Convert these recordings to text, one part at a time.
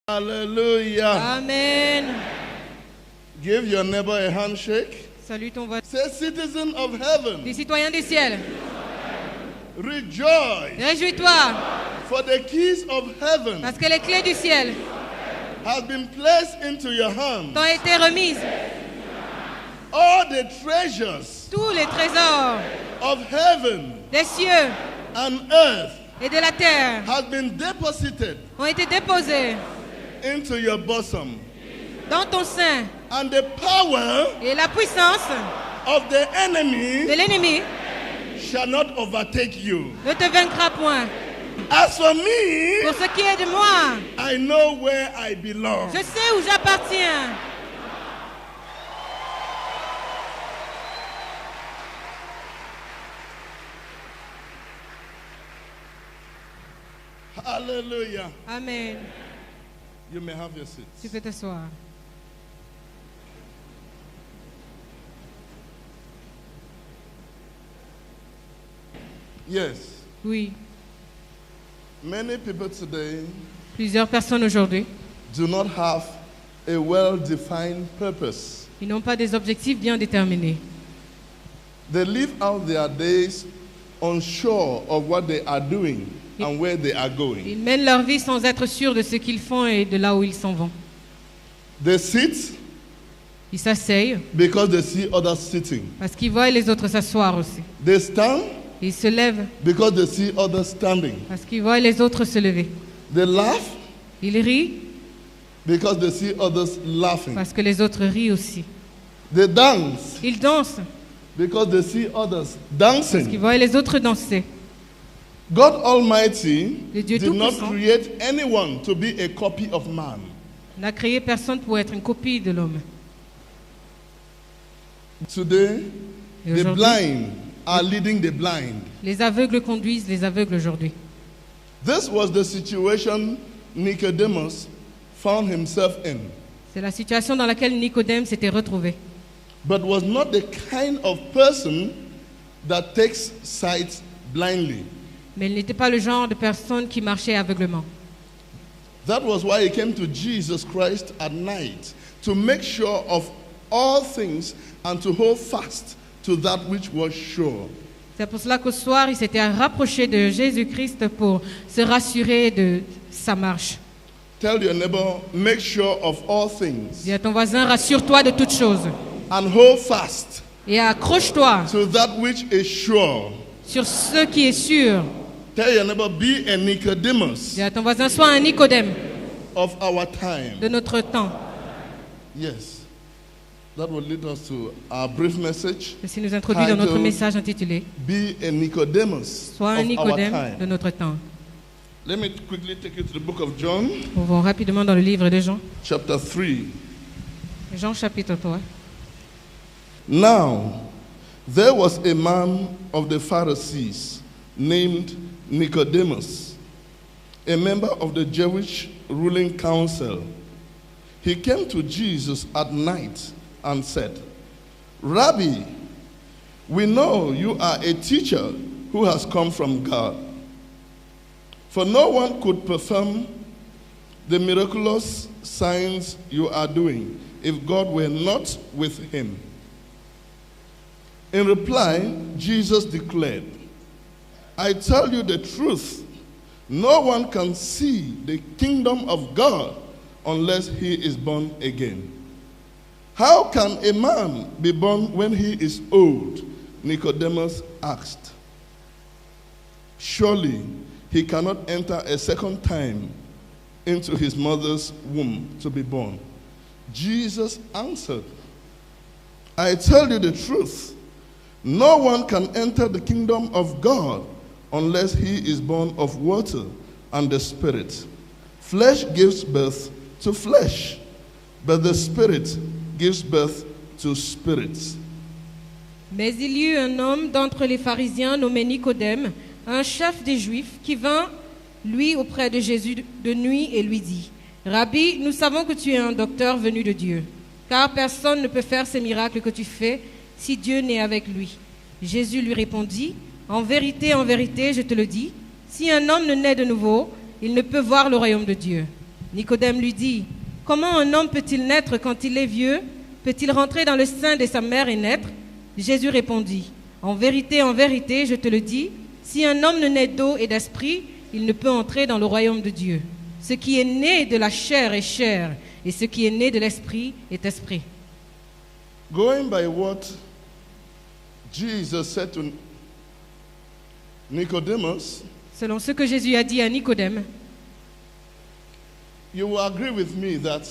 Hallelujah. Amen. Give your neighbor a handshake. Salut ton voisin. Say, citizen of heaven, Les citoyens du ciel, rejoice, réjouis-toi, for the keys of heaven parce que les clés du ciel have been placed into your hand. t'ont été remises. All the treasures Tous les trésors of heaven des cieux and earth et de la terre have been deposited ont été déposés into your bosom. dans ton sein. And the power Et la puissance of the de enemy l'ennemi shall not overtake you. ne te vaincra point. As for me, Pour ce qui est de moi, I know where I belong. je sais où j'appartiens. Hallelujah. Amen. You may have your Tu seats. peux t'asseoir. Yes. Oui, Many people today plusieurs personnes aujourd'hui, do not have a well-defined purpose. ils n'ont pas des objectifs bien déterminés. They live out their days unsure of what they are doing and where they are going. Ils mènent leur vie sans être sûrs de ce qu'ils font et de là où ils s'en vont. They sit Ils s'asseyent because they see others sitting. parce qu'ils voient les autres s'asseoir aussi. They stand Ils se lèvent because they see others standing. parce qu'ils voient les autres se lever. They laugh Ils rient because they see others laughing. parce que les autres rient aussi. They dance Ils dansent because they see others parce qu'ils dancing. voient les autres danser. God Almighty Le Dieu did not Tout-Puissant create anyone to be a copy of man. n'a créé personne pour être une copie de l'homme. Today, Et the aujourd'hui, blind are leading the blind. les aveugles conduisent les aveugles aujourd'hui. This was the situation Nicodemus found himself in, C'est la situation dans laquelle Nicodème s'était retrouvé. but was not the kind of person that takes sight blindly. Mais il n'était pas le genre de personne qui marchait aveuglement. That was why he came to Jesus Christ at night, to make sure of all things and to hold fast to that which was sure. C'est pour cela qu'au soir, il s'était rapproché de Jésus-Christ pour se rassurer de sa marche. Tell your neighbor, make sure of all things Dis à ton voisin, rassure-toi de toutes choses and hold fast et accroche-toi to that which is sure. sur ce qui est sûr. Tell your neighbor, be a Nicodemus Dis à ton voisin, sois un Nicodème of our time. de notre temps. Yes. That will lead us to our brief message. Ceci nous introduit dans notre message intitulé Be a Nicodemus Sois un of our Nicodème de time. notre temps. Let me quickly take you to the book of John, Nous vont rapidement dans le livre de Jean, chapter 3. Jean chapitre 3. Now, there was a man of the Pharisees named Nicodemus, a member of the Jewish ruling council. He came to Jesus at night and said, Rabbi, we know you are a teacher who has come from God. For no one could perform the miraculous signs you are doing if God were not with him. In reply, Jesus declared, I tell you the truth, no one can see the kingdom of God unless he is born again. How can a man be born when he is old? Nicodemus asked. Surely he cannot enter a second time into his mother's womb to be born. Jesus answered, I tell you the truth, no one can enter the kingdom of God unless he is born of water and the Spirit. Flesh gives birth to flesh, but the Spirit gives birth to spirits. Mais il y eut un homme d'entre les pharisiens nommé Nicodème, un chef des Juifs, qui vint, lui, auprès de Jésus de nuit et lui dit, Rabbi, nous savons que tu es un docteur venu de Dieu, car personne ne peut faire ces miracles que tu fais si Dieu n'est avec lui. Jésus lui répondit, en vérité, je te le dis, si un homme ne naît de nouveau, il ne peut voir le royaume de Dieu. Nicodème lui dit, « Comment un homme peut-il naître quand il est vieux? Peut-il rentrer dans le sein de sa mère et naître ?» Jésus répondit, « En vérité, je te le dis, si un homme ne naît d'eau et d'esprit, il ne peut entrer dans le royaume de Dieu. Ce qui est né de la chair est chair, et ce qui est né de l'esprit est esprit. » Going by what Jesus said to Nicodemus, Selon ce que Jésus a dit à Nicodème, you will agree with me that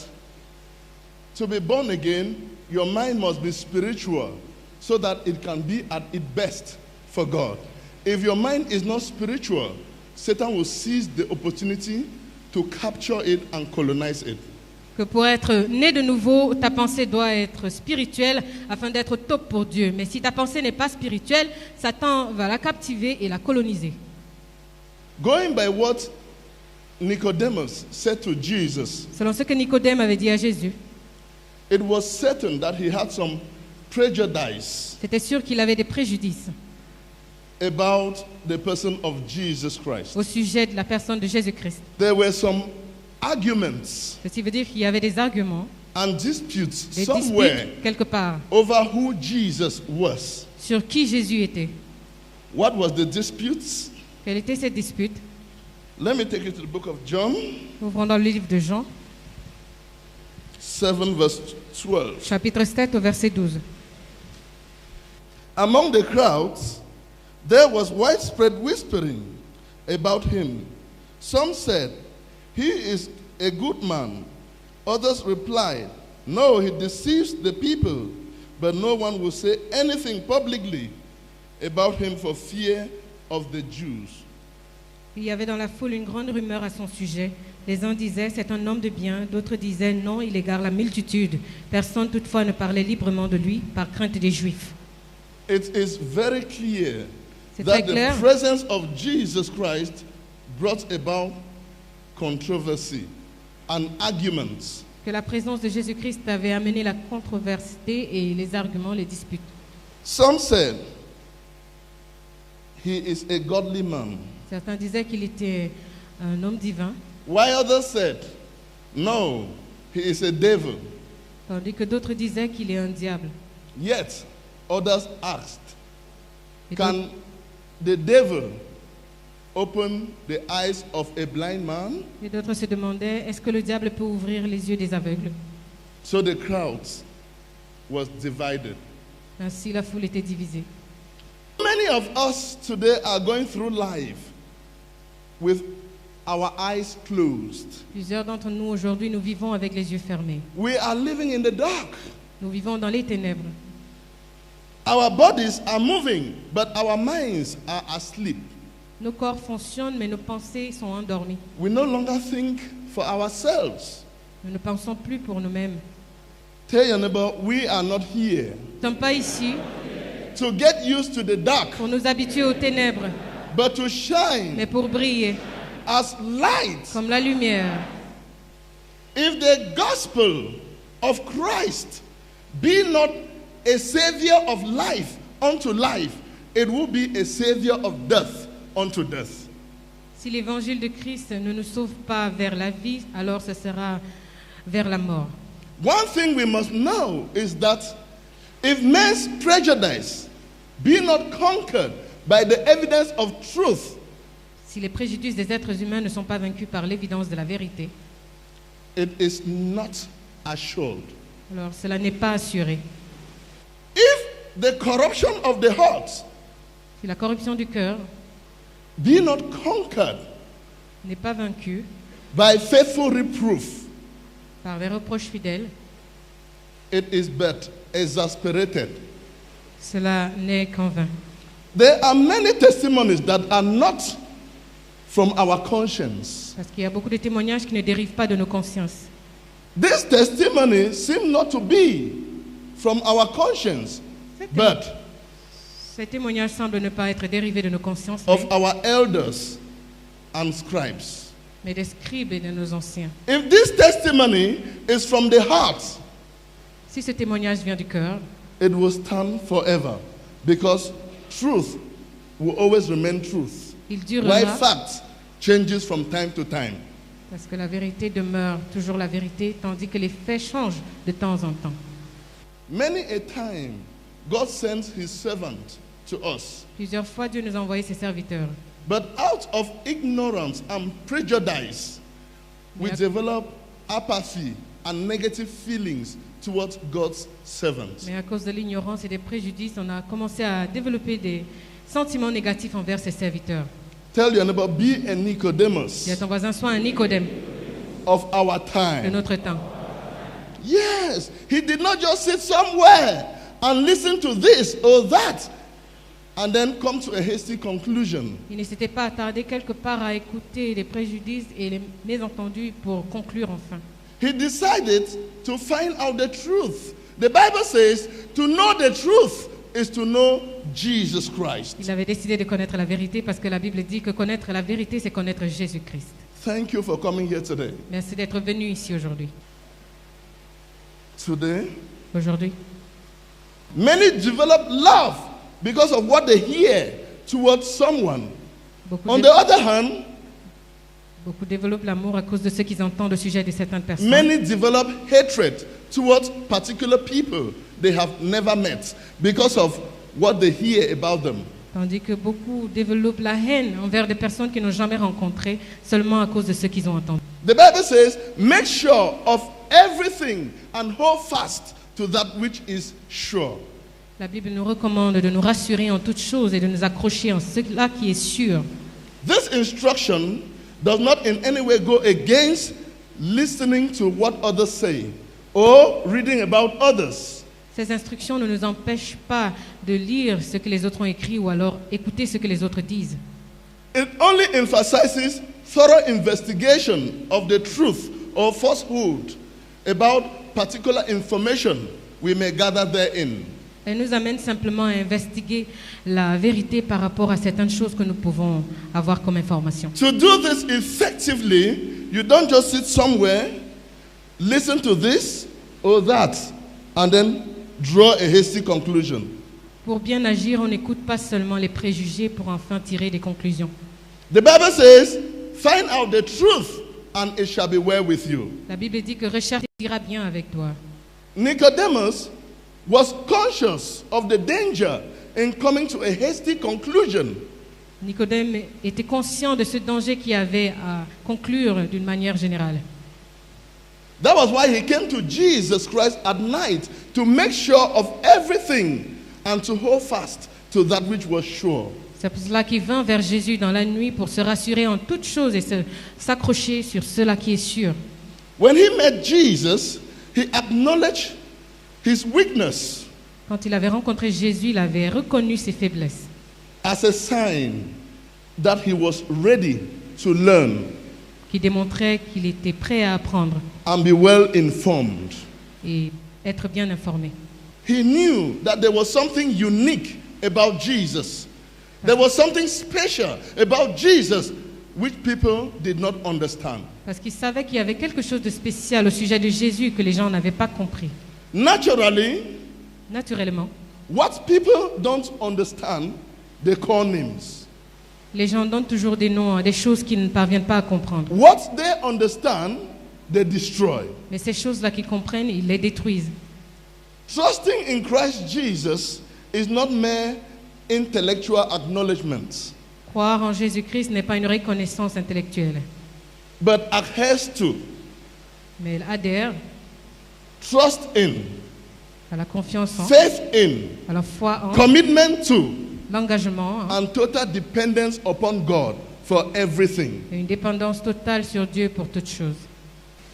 to be born again, your mind must be spiritual so that it can be at its best for God. If your mind is not spiritual, Satan will seize the opportunity to capture it and colonize it. que pour être né de nouveau, ta pensée doit être spirituelle afin d'être top pour Dieu. Mais si ta pensée n'est pas spirituelle, Satan va la captiver et la coloniser. Going by what Nicodemus said to Jesus, Selon ce que Nicodème avait dit à Jésus, it was certain that he had some prejudice c'était sûr qu'il avait des préjudices about the person of Jesus Christ. au sujet de la personne de Jésus-Christ. There were some arguments Ceci veut dire qu'il y avait des arguments, and disputes des somewhere disputes quelque part over who Jesus was. sur qui Jésus était. What was the disputes? Quelle était cette dispute? Let me take you to the book of John, Ouvrons dans le livre de Jean, 7 verse 12. chapitre 7 au verset 12. Among the crowds, there was widespread whispering about him. Some said, "He is a good man." Others replied, "No, he deceives the people." But no one will say anything publicly about him for fear of the Jews. Il y avait dans la foule une grande rumeur à son sujet. Les uns disaient, c'est un homme de bien. D'autres disaient, non, il égare la multitude. Personne toutefois ne parlait librement de lui par crainte des Juifs. It is very clear C'est très that clair the presence of Jesus Christ brought about controversy and arguments. que la présence de Jésus-Christ avait amené la controversée et les arguments, les disputes. Some said, "He is a godly man." Certains disaient qu'il était un homme divin, While others said, "No, he is a devil." tandis que d'autres disaient qu'il est un diable. Yet others asked, Et d'autres- "Can the devil open the eyes of a blind man?" et d'autres se demandaient, est-ce que le diable peut ouvrir les yeux des aveugles? So the crowds was divided. Ainsi, la foule était divisée. Many of us today are going through life with our eyes closed. Plusieurs d'entre nous, aujourd'hui, nous vivons avec les yeux fermés. We are living in the dark. Nous vivons dans les ténèbres. Our bodies are moving, but our minds are asleep. Nos corps fonctionnent, mais nos pensées sont endormies. We no longer think for ourselves. Nous ne pensons plus pour nous-mêmes. Tell your neighbor, we are not here Nous ne sommes pas ici to get used to the dark, pour nous habituer aux ténèbres, but to shine mais pour briller as light. comme la lumière. If the gospel of Christ be not a savior of life unto life, it will be a savior of death unto death. Si l'évangile de Christ ne nous sauve pas vers la vie, alors ce sera vers la mort. One thing we must know is that if men's prejudice be not conquered by the evidence of truth, Si les préjudices des êtres humains ne sont pas vaincus par l'évidence de la vérité, it is not assured. alors cela n'est pas assuré. If the corruption of the heart Si la corruption du cœur be not conquered n'est pas vaincue by faithful reproof, par les reproches fidèles, it is but exasperated. cela n'est qu'en vain. There are many testimonies that are not from our conscience. Parce qu'il y a beaucoup de témoignages qui ne dérivent pas de nos consciences. This testimony seems not to be from our conscience, but Ces témoignages semblent ne pas être dérivés de nos consciences, of our elders and scribes. mais des scribes et de nos anciens. If this testimony is from the heart, Si ce témoignage vient du cœur, it will stand forever, because truth will always remain truth, il while durera, fact changes from time to time. Parce que la vérité demeure toujours la vérité, tandis que les faits changent de temps en temps. Many a time, God sends his servant to us. Plusieurs fois, Dieu nous a envoyé ses serviteurs. But out of ignorance and prejudice, we develop apathy and negative feelings towards God's servants. Mais à cause de l'ignorance et des préjudices, on a commencé à développer des sentiments négatifs envers ses serviteurs. Tell your neighbor, be a Dis Nicodemus à ton voisin, sois un Nicodème of our de time. notre temps. Yes, he did not just sit somewhere and listen to this or that and then come to a hasty conclusion. Il ne s'était pas attardé quelque part à écouter les préjudices et les mésentendus pour conclure enfin. He decided to find out the truth. The Bible says to know the truth is to know Jesus Christ. Il avait décidé de connaître la vérité parce que la Bible dit que connaître la vérité, c'est connaître Jésus-Christ. Thank you for coming here today. Merci d'être venu ici aujourd'hui. Today, Aujourd'hui, many develop love because of what they hear towards someone. On the other hand, beaucoup développent l'amour à cause de ce qu'ils entendent au sujet de certaines personnes. many develop hatred towards particular people they have never met because of what they hear about them. Tandis que beaucoup développent la haine envers des personnes qu'ils n'ont jamais rencontrées seulement à cause de ce qu'ils ont entendu. The Bible says, make sure of everything and hold fast to that which is sure. La Bible nous recommande de nous rassurer en toutes choses et de nous accrocher en cela qui est sûr. This instruction does not in any way go against listening to what others say or reading about others. Ces instructions ne nous empêchent pas de lire ce que les autres ont écrit ou alors écouter ce que les autres disent. It only emphasizes thorough investigation of the truth or falsehood about particular information we may gather therein. Elle nous amène simplement à investiguer la vérité par rapport à certaines choses que nous pouvons avoir comme information. To do this effectively, you don't just sit somewhere, listen to this or that, and then draw a hasty conclusion. Pour bien agir, on n'écoute pas seulement les préjugés pour enfin tirer des conclusions. The Bible says, find out the truth and it shall be well with you. La Bible dit que recherche ira bien avec toi. Nicodemus was conscious of the danger in coming to a hasty conclusion. Nicodème était conscient de ce danger qu'il y avait à conclure d'une manière générale. That was why he came to Jesus Christ at night to make sure of everything and to hold fast to that which was sure. C'est pour cela qu'il vint vers Jésus dans la nuit pour se rassurer en toutes choses et s'accrocher sur cela qui est sûr. When he met Jesus, he acknowledged his weakness Quand il avait rencontré Jésus, il avait reconnu ses faiblesses as a sign that he was ready to learn qui démontraient qu'il était prêt à apprendre and be well informed. et être bien informé. He knew that there was something unique about Jesus. There was something special about Jesus which people did not understand. Parce qu'il savait qu'il y avait quelque chose de spécial au sujet de Jésus que les gens n'avaient pas compris. Naturally, Naturellement, what people don't understand, they call names. les gens donnent toujours des noms à des choses qu'ils ne parviennent pas à comprendre. What they understand, they destroy. Mais ces choses-là qu'ils comprennent, ils les détruisent. Trusting in Christ Jesus is not mere intellectual acknowledgement, Croire en Jésus-Christ n'est pas une reconnaissance intellectuelle, but adheres to, mais elle adhère trust in, à la confiance en, faith in, à la foi en, commitment to, l'engagement en, and total dependence upon God for everything. et une dépendance totale sur Dieu pour toutes choses.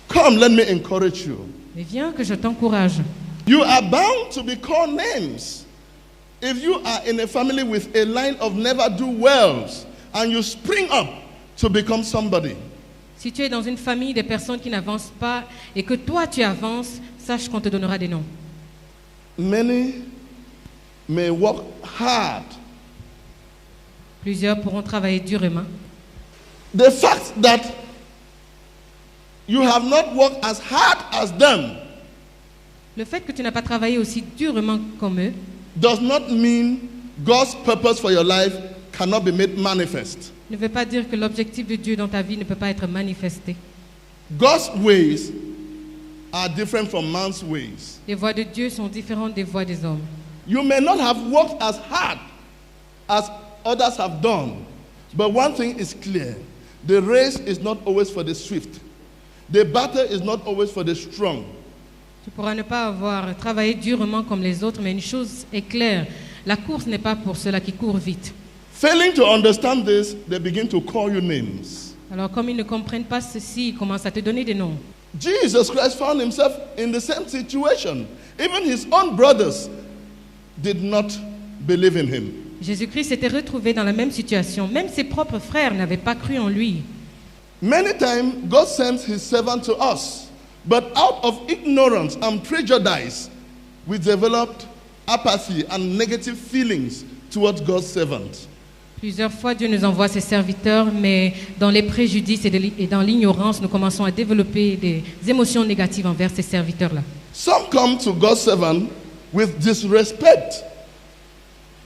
Come, let me encourage you. Mais viens que je t'encourage. You are bound to be called names. If you are in a family with a line of never do wells and you spring up to become somebody, Si tu es dans une famille de personnes qui n'avancent pas et que toi tu avances, sache qu'on te donnera des noms. many may work hard. Plusieurs pourront travailler durement. The fact that you have not worked as hard as them Le fait que tu n'as pas travaillé aussi durement comme eux does not mean God's purpose for your life cannot be made manifest. ne veut pas dire que l'objectif de Dieu dans ta vie ne peut pas être manifesté. God's ways are different from man's ways. Les voies de Dieu sont différentes des voies des hommes. You may not have worked as hard as others have done, but one thing is clear. The race is not always for the swift. The battle is not always for the strong. Tu pourras ne pas avoir travaillé durement comme les autres, mais une chose est claire, la course n'est pas pour ceux-là qui courent vite. Failing to understand this, they begin to call you names. Alors comme ils ne comprennent pas ceci, ils commencent à te donner des noms. Jesus Christ found himself in the same situation. Even his own brothers did not believe in him. Jésus-Christ s'était retrouvé dans la même situation. Même ses propres frères n'avaient pas cru en lui. Many times, God sends his servant to us, but out of ignorance and prejudice, we developed apathy and negative feelings towards God's servant. Plusieurs fois, Dieu nous envoie ses serviteurs, mais dans les préjudices et dans l'ignorance, nous commençons à développer des émotions négatives envers ces serviteurs-là. Some come to God's servant with disrespect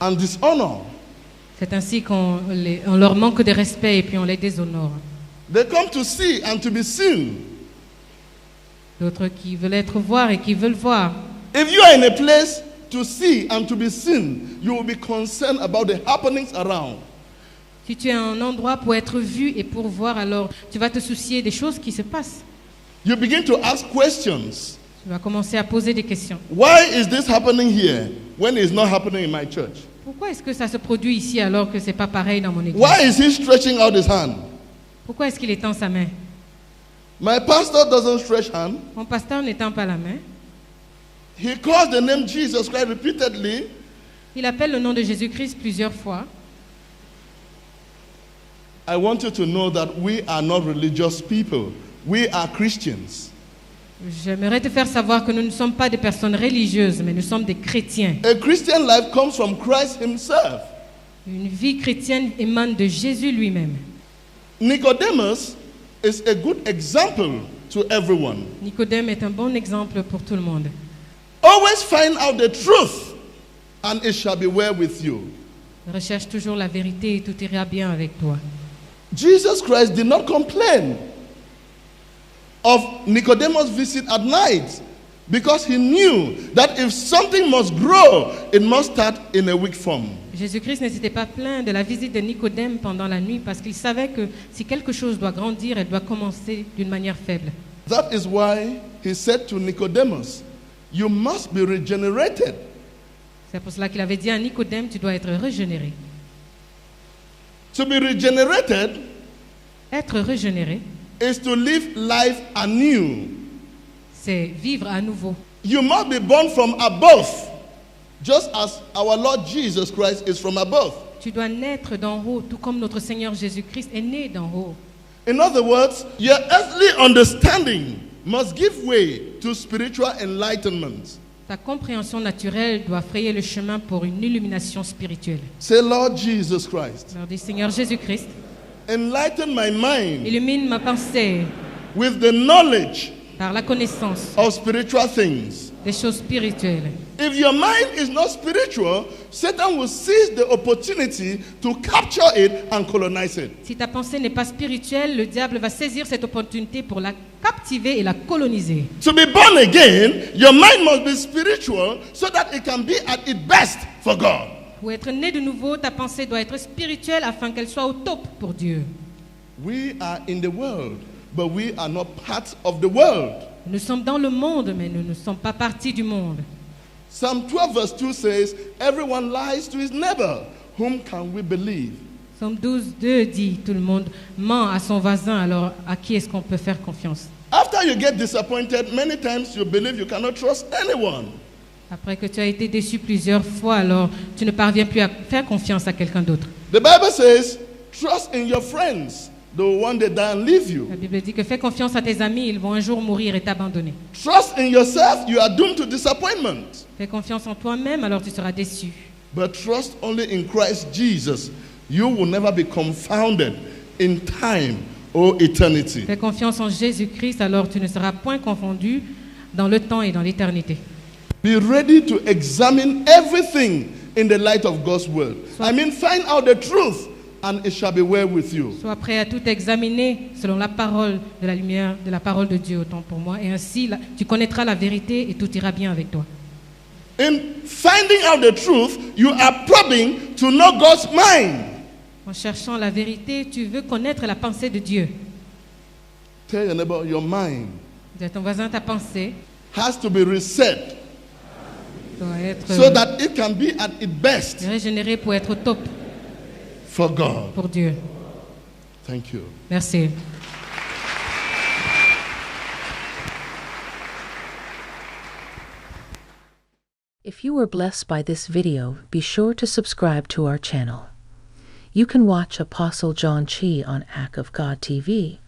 and dishonor. C'est ainsi qu'on leur manque de respect et puis on les déshonore. They come to see and to be seen. D'autres qui veulent être voir et qui veulent voir. If you are in a place to see and to be seen, you will be concerned about the happenings around. Si tu es à un endroit pour être vu et pour voir, alors tu vas te soucier des choses qui se passent. You begin to ask questions. Tu vas commencer à poser des questions. Why is this happening here when it's not happening in my church? Pourquoi est-ce que ça se produit ici alors que c'est pas pareil dans mon église? Why is he stretching out his hand? Pourquoi est-ce qu'il étend sa main? My pastor doesn't stretch hand. Mon pasteur n'étend pas la main. He calls the name Jesus Christ repeatedly. Il appelle le nom de Jésus-Christ plusieurs fois. I want you to know that we are not religious people. We are Christians. J'aimerais te faire savoir que nous ne sommes pas des personnes religieuses, mais nous sommes des chrétiens. A Christian life comes from Christ himself. Une vie chrétienne émane de Jésus lui-même. Nicodemus is a good example to everyone. Nicodème est un bon exemple pour tout le monde. Always find out the truth, and it shall be well with you. Recherche toujours la vérité et tout ira bien avec toi. Jesus Christ did not complain of Nicodemus' visit at night because he knew that if something must grow, it must start in a weak form. Jésus-Christ ne s'était pas plaint de la visite de Nicodème pendant la nuit parce qu'il savait que si quelque chose doit grandir, elle doit commencer d'une manière faible. That is why he said to Nicodemus, you must be regenerated. C'est pour cela qu'il avait dit à Nicodème, tu dois être régénéré. To be regenerated Être régénéré, is to live life anew. c'est vivre à nouveau. You must be born from above, just as our Lord Jesus Christ is from above. Tu dois naître d'en haut, tout comme notre Seigneur Jésus-Christ est né d'en haut. In other words, your earthly understanding must give way to spiritual enlightenment. Ta compréhension naturelle doit frayer le chemin pour une illumination spirituelle. Say, Lord Jesus Christ, Alors dis, Seigneur Jésus-Christ, enlighten my mind illumine ma pensée with the knowledge par la connaissance of spiritual things. des choses spirituelles. If your mind is not spiritual, Satan will seize the opportunity to capture it and colonize it. Si ta pensée n'est pas spirituelle, le diable va saisir cette opportunité pour la captiver et la coloniser. To be born again, your mind must be spiritual so that it can be at its best for God. Pour être né de nouveau, ta pensée doit être spirituelle afin qu'elle soit au top pour Dieu. We are in the world, but we are not part of the world. Nous sommes dans le monde, mais nous ne sommes pas partie du monde. Psalm 12 verse 2 says, everyone lies to his neighbor. Whom can we believe? Psaume 12, 2 dit, tout le monde ment à son voisin, alors à qui est-ce qu'on peut faire confiance? After you get disappointed, many times you believe you cannot trust anyone. Après que tu as été déçu plusieurs fois, alors tu ne parviens plus à faire confiance à quelqu'un d'autre. The Bible says, trust in your friends. They will one day die and leave you. La Bible dit que fais confiance à tes amis, ils vont un jour mourir et t'abandonner. Trust in yourself, you are doomed to disappointment. Fais confiance en toi-même, alors tu seras déçu. But trust only in Christ Jesus. You will never be confounded in time or eternity. Fais confiance en Jésus-Christ, alors tu ne seras point confondu dans le temps et dans l'éternité. Be ready to examine everything in the light of God's word. I mean, find out the truth and it shall be well with you. Sois prêt à tout examiner selon la parole de la lumière, de la parole de Dieu, autant pour moi. Et ainsi, tu connaîtras la vérité et tout ira bien avec toi. In finding out the truth, you are probing to know God's mind. En cherchant la vérité, tu veux connaître la pensée de Dieu. Tell your neighbor, your mind Dis à ton voisin, ta pensée has to be reset doit être so that it can be at its best régénérée pour être au top for God. pour Dieu. Thank you. Merci. If you were blessed by this video, be sure to subscribe to our channel. You can watch Apostle John Chi on Act of God TV,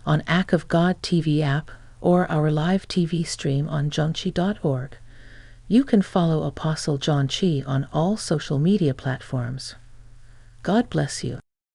on Act of God TV app, or our live TV stream on johnchi.org. You can follow Apostle John Chi on all social media platforms. God bless you.